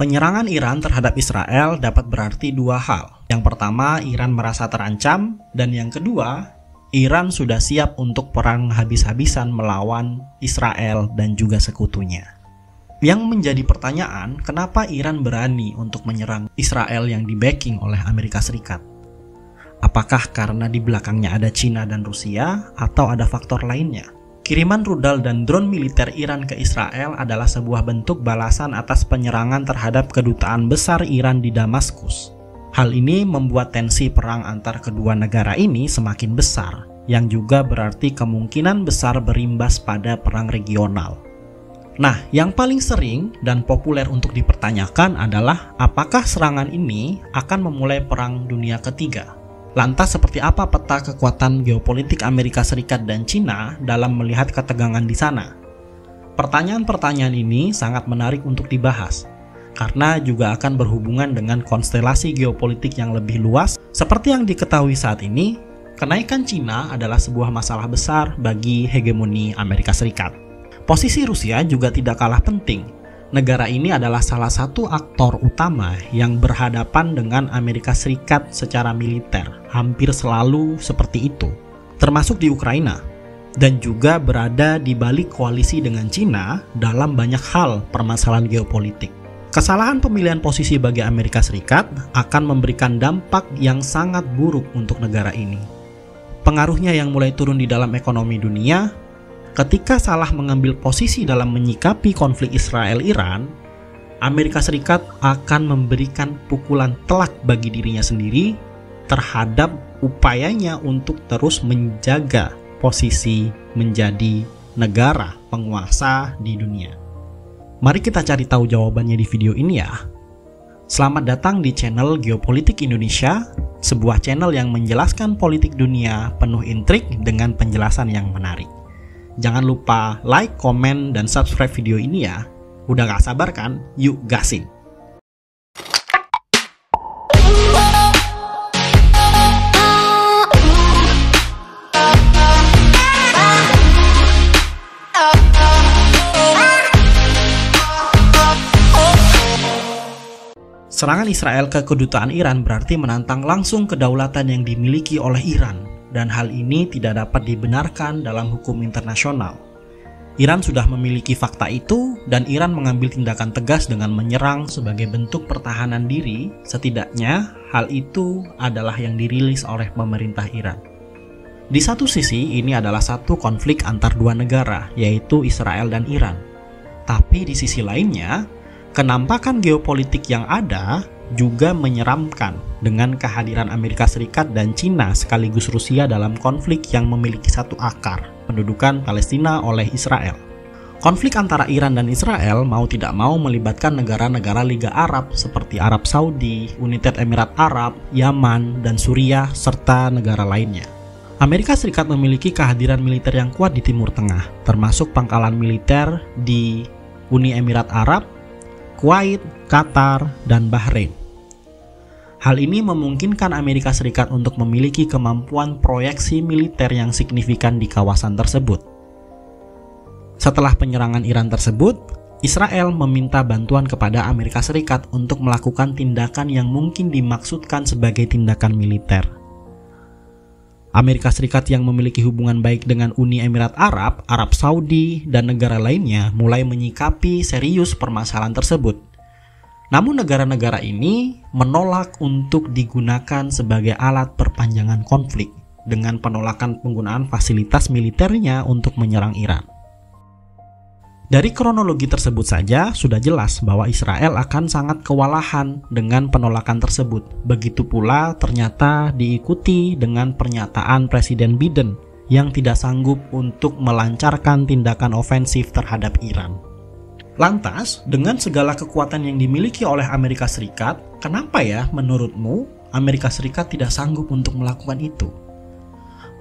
Penyerangan Iran terhadap Israel dapat berarti dua hal. Yang pertama, Iran merasa terancam, dan yang kedua, Iran sudah siap untuk perang habis-habisan melawan Israel dan juga sekutunya. Yang menjadi pertanyaan, kenapa Iran berani untuk menyerang Israel yang di-backing oleh Amerika Serikat? Apakah karena di belakangnya ada Cina dan Rusia, atau ada faktor lainnya? Kiriman rudal dan drone militer Iran ke Israel adalah sebuah bentuk balasan atas penyerangan terhadap kedutaan besar Iran di Damaskus. Hal ini membuat tensi perang antar kedua negara ini semakin besar, yang juga berarti kemungkinan besar berimbas pada perang regional. Nah, yang paling sering dan populer untuk dipertanyakan adalah apakah serangan ini akan memulai Perang Dunia Ketiga? Lantas seperti apa peta kekuatan geopolitik Amerika Serikat dan Cina dalam melihat ketegangan di sana? Pertanyaan-pertanyaan ini sangat menarik untuk dibahas, karena juga akan berhubungan dengan konstelasi geopolitik yang lebih luas. Seperti yang diketahui saat ini, kenaikan Cina adalah sebuah masalah besar bagi hegemoni Amerika Serikat. Posisi Rusia juga tidak kalah penting. Negara ini adalah salah satu aktor utama yang berhadapan dengan Amerika Serikat secara militer, hampir selalu seperti itu, termasuk di Ukraina, dan juga berada di balik koalisi dengan Cina dalam banyak hal permasalahan geopolitik. Kesalahan pemilihan posisi bagi Amerika Serikat akan memberikan dampak yang sangat buruk untuk negara ini. Pengaruhnya yang mulai turun di dalam ekonomi dunia. Ketika salah mengambil posisi dalam menyikapi konflik Israel-Iran, Amerika Serikat akan memberikan pukulan telak bagi dirinya sendiri terhadap upayanya untuk terus menjaga posisi menjadi negara penguasa di dunia. Mari kita cari tahu jawabannya di video ini ya. Selamat datang di channel Geopolitik Indonesia, sebuah channel yang menjelaskan politik dunia penuh intrik dengan penjelasan yang menarik. Jangan lupa like, komen, dan subscribe video ini ya. Udah gak sabar kan? Yuk gasin! Serangan Israel ke kedutaan Iran berarti menantang langsung kedaulatan yang dimiliki oleh Iran. Dan hal ini tidak dapat dibenarkan dalam hukum internasional. Iran sudah memiliki fakta itu, dan Iran mengambil tindakan tegas dengan menyerang sebagai bentuk pertahanan diri. Setidaknya, hal itu adalah yang dirilis oleh pemerintah Iran. Di satu sisi, ini adalah satu konflik antar dua negara, yaitu Israel dan Iran. Tapi di sisi lainnya, kenampakan geopolitik yang ada juga menyeramkan dengan kehadiran Amerika Serikat dan Cina sekaligus Rusia dalam konflik yang memiliki satu akar, pendudukan Palestina oleh Israel. Konflik antara Iran dan Israel mau tidak mau melibatkan negara-negara Liga Arab seperti Arab Saudi, United Emirat Arab, Yaman, dan Suriah, serta negara lainnya. Amerika Serikat memiliki kehadiran militer yang kuat di Timur Tengah, termasuk pangkalan militer di Uni Emirat Arab, Kuwait, Qatar, dan Bahrain. Hal ini memungkinkan Amerika Serikat untuk memiliki kemampuan proyeksi militer yang signifikan di kawasan tersebut. Setelah penyerangan Iran tersebut, Israel meminta bantuan kepada Amerika Serikat untuk melakukan tindakan yang mungkin dimaksudkan sebagai tindakan militer. Amerika Serikat yang memiliki hubungan baik dengan Uni Emirat Arab, Arab Saudi, dan negara lainnya mulai menyikapi serius permasalahan tersebut. Namun negara-negara ini menolak untuk digunakan sebagai alat perpanjangan konflik dengan penolakan penggunaan fasilitas militernya untuk menyerang Iran. Dari kronologi tersebut saja sudah jelas bahwa Israel akan sangat kewalahan dengan penolakan tersebut. Begitu pula ternyata diikuti dengan pernyataan Presiden Biden yang tidak sanggup untuk melancarkan tindakan ofensif terhadap Iran. Lantas, dengan segala kekuatan yang dimiliki oleh Amerika Serikat, kenapa ya menurutmu Amerika Serikat tidak sanggup untuk melakukan itu?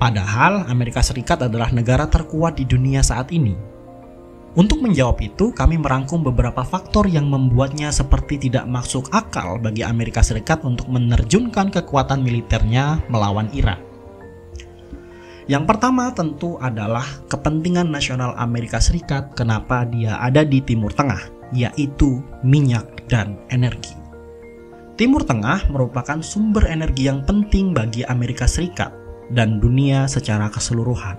Padahal Amerika Serikat adalah negara terkuat di dunia saat ini. Untuk menjawab itu, kami merangkum beberapa faktor yang membuatnya seperti tidak masuk akal bagi Amerika Serikat untuk menerjunkan kekuatan militernya melawan Iran. Yang pertama tentu adalah kepentingan nasional Amerika Serikat kenapa dia ada di Timur Tengah, yaitu minyak dan energi. Timur Tengah merupakan sumber energi yang penting bagi Amerika Serikat dan dunia secara keseluruhan.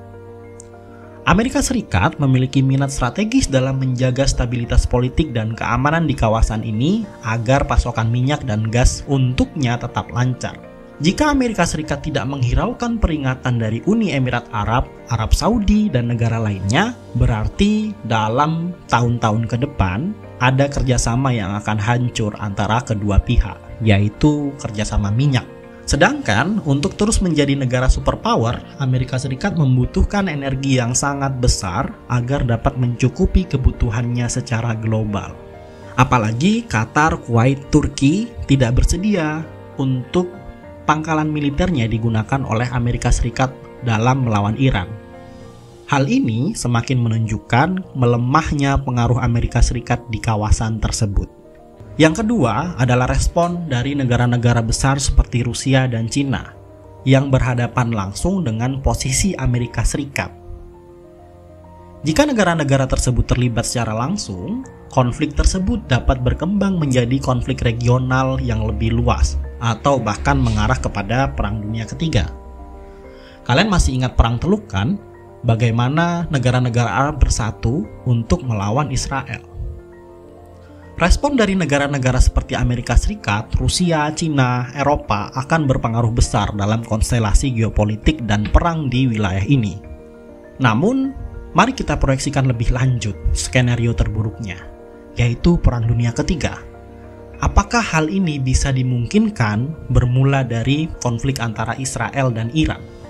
Amerika Serikat memiliki minat strategis dalam menjaga stabilitas politik dan keamanan di kawasan ini agar pasokan minyak dan gas untuknya tetap lancar. Jika Amerika Serikat tidak menghiraukan peringatan dari Uni Emirat Arab, Arab Saudi, dan negara lainnya, berarti dalam tahun-tahun ke depan ada kerjasama yang akan hancur antara kedua pihak, yaitu kerjasama minyak. Sedangkan untuk terus menjadi negara superpower, Amerika Serikat membutuhkan energi yang sangat besar agar dapat mencukupi kebutuhannya secara global. Apalagi Qatar, Kuwait, Turki tidak bersedia untuk pangkalan militernya digunakan oleh Amerika Serikat dalam melawan Iran. Hal ini semakin menunjukkan melemahnya pengaruh Amerika Serikat di kawasan tersebut. Yang kedua adalah respon dari negara-negara besar seperti Rusia dan Cina yang berhadapan langsung dengan posisi Amerika Serikat. Jika negara-negara tersebut terlibat secara langsung, konflik tersebut dapat berkembang menjadi konflik regional yang lebih luas atau bahkan mengarah kepada Perang Dunia Ketiga. Kalian masih ingat Perang Teluk kan? Bagaimana negara-negara Arab bersatu untuk melawan Israel. Respon dari negara-negara seperti Amerika Serikat, Rusia, Cina, Eropa akan berpengaruh besar dalam konstelasi geopolitik dan perang di wilayah ini. Namun, mari kita proyeksikan lebih lanjut skenario terburuknya, yaitu Perang Dunia Ketiga. Apakah hal ini bisa dimungkinkan bermula dari konflik antara Israel dan Iran?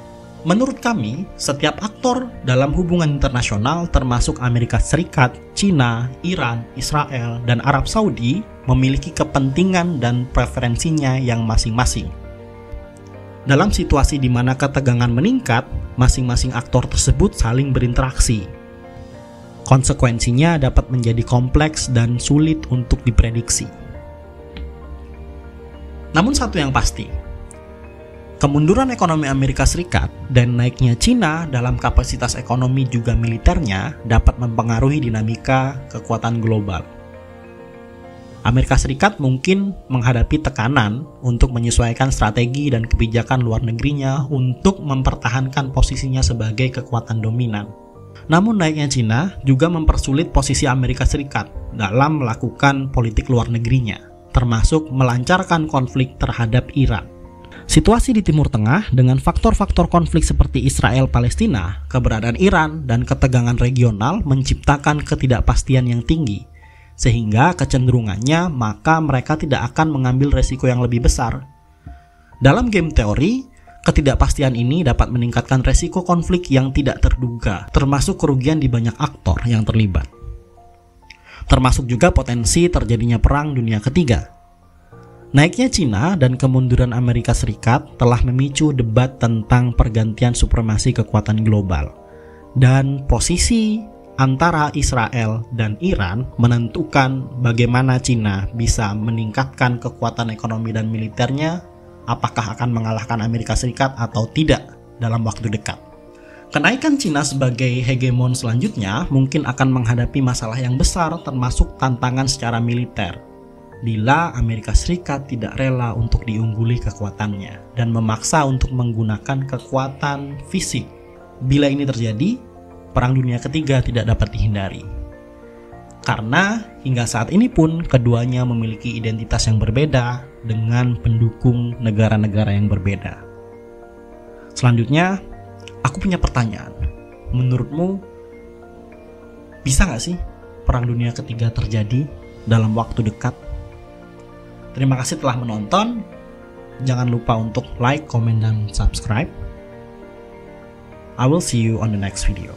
Menurut kami, setiap aktor dalam hubungan internasional termasuk Amerika Serikat, Cina, Iran, Israel, dan Arab Saudi memiliki kepentingan dan preferensinya yang masing-masing. Dalam situasi di mana ketegangan meningkat, masing-masing aktor tersebut saling berinteraksi. Konsekuensinya dapat menjadi kompleks dan sulit untuk diprediksi. Namun satu yang pasti, kemunduran ekonomi Amerika Serikat dan naiknya Cina dalam kapasitas ekonomi juga militernya dapat mempengaruhi dinamika kekuatan global. Amerika Serikat mungkin menghadapi tekanan untuk menyesuaikan strategi dan kebijakan luar negerinya untuk mempertahankan posisinya sebagai kekuatan dominan. Namun naiknya Cina juga mempersulit posisi Amerika Serikat dalam melakukan politik luar negerinya, termasuk melancarkan konflik terhadap Iran. Situasi di Timur Tengah dengan faktor-faktor konflik seperti Israel-Palestina, keberadaan Iran, dan ketegangan regional menciptakan ketidakpastian yang tinggi, sehingga kecenderungannya maka mereka tidak akan mengambil resiko yang lebih besar. Dalam game teori, ketidakpastian ini dapat meningkatkan resiko konflik yang tidak terduga, termasuk kerugian di banyak aktor yang terlibat. Termasuk juga potensi terjadinya Perang Dunia Ketiga. Naiknya Cina dan kemunduran Amerika Serikat telah memicu debat tentang pergantian supremasi kekuatan global. Dan posisi antara Israel dan Iran menentukan bagaimana Cina bisa meningkatkan kekuatan ekonomi dan militernya, apakah akan mengalahkan Amerika Serikat atau tidak dalam waktu dekat. Kenaikan Cina sebagai hegemon selanjutnya mungkin akan menghadapi masalah yang besar termasuk tantangan secara militer. Bila Amerika Serikat tidak rela untuk diungguli kekuatannya dan memaksa untuk menggunakan kekuatan fisik. Bila ini terjadi, Perang Dunia Ketiga tidak dapat dihindari. Karena hingga saat ini pun keduanya memiliki identitas yang berbeda dengan pendukung negara-negara yang berbeda. Selanjutnya, aku punya pertanyaan. Menurutmu, bisa nggak sih Perang Dunia Ketiga terjadi dalam waktu dekat? Terima kasih telah menonton. Jangan lupa untuk like, comment, dan subscribe. I will see you on the next video.